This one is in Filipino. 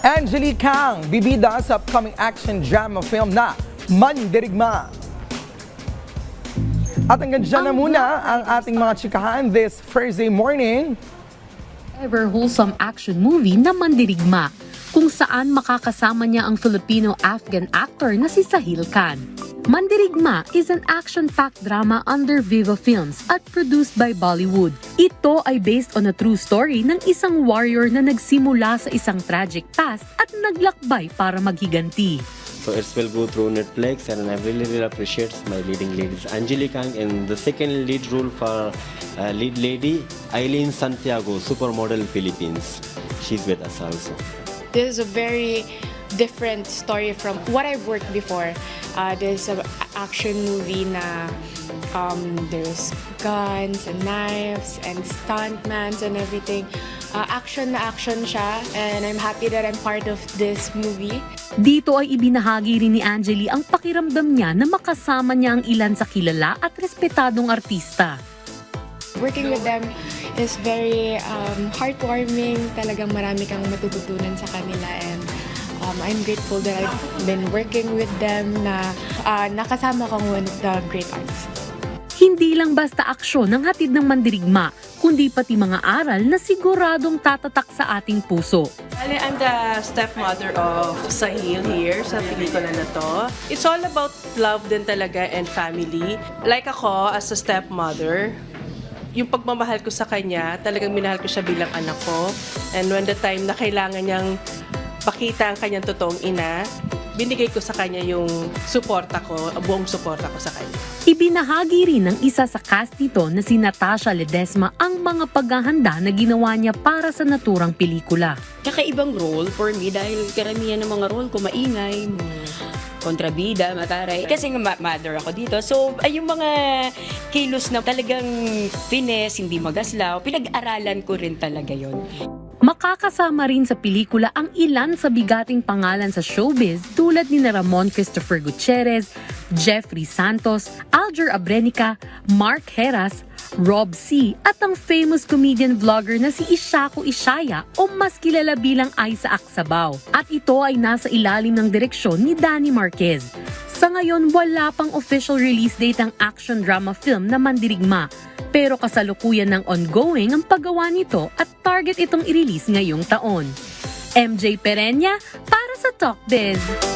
Angelique Kang, bibida sa upcoming action drama film na Mandirigma. At hanggang dyan na muna ang ating mga chikahan this Thursday morning. Ever wholesome action movie na Mandirigma, kung saan makakasama niya ang Filipino-Afghan actor na si Sahil Khan. Mandirigma is an action-packed drama under Viva Films at produced by Bollywood. Ito ay based on a true story ng isang warrior na nagsimula sa isang tragic past at naglakbay para maghiganti. So it will go through Netflix, and I really appreciate my leading ladies, Angelique Kang, and the second lead role for lead lady, Eileen Santiago, supermodel Philippines. She's with us also. This is a very different story from what I've worked before. There's an action movie na there's guns and knives and stuntmans and everything. Action na action siya, and I'm happy that I'm part of this movie. Dito ay ibinahagi rin ni Angeli ang pakiramdam niya na makasama niya ang ilan sa kilala at respetadong artista. Working with them is very heartwarming. Talagang marami kang matututunan sa kanila, and I'm grateful that I've been working with them na nakasama kong one of the great artists. Hindi lang basta aksyon ang hatid ng Mandirigma, kundi pati mga aral na siguradong tatatak sa ating puso. I'm the stepmother of Sahil here sa pelikula na to. It's all about love din talaga and family. Like ako, as a stepmother, yung pagmamahal ko sa kanya, talagang minahal ko siya bilang anak ko. And when the time na kailangan niyang pakita ang kanyang totoong ina, binigay ko sa kanya yung suporta ko, buong suporta ko sa kanya. Ibinahagi rin ng isa sa cast nito na si Natasha Ledesma ang mga paghahanda na ginawa niya para sa naturang pelikula. Kakaibang role for me dahil karamihan ng mga role ko maingay, kontrabida, mataray. Kasi nga mother ako dito. So, ay yung mga kilos na talagang finesse, hindi magaslaw, pinag-aralan ko rin talaga yon. Makakasama rin sa pelikula ang ilan sa bigating pangalan sa showbiz tulad ni Ramon Christopher Gutierrez, Jeffrey Santos, Alger Abrenica, Mark Heras, Rob C. at ang famous comedian vlogger na si Ishaku Ishaya o mas kilala bilang Aiza Aksabaw. At ito ay nasa ilalim ng direksyon ni Danny Marquez. Sa ngayon, wala pang official release date ang action drama film na Mandirigma, pero kasalukuyan ng ongoing ang paggawa nito at target itong i-release ngayong taon. MJ Perenya para sa Talk Biz.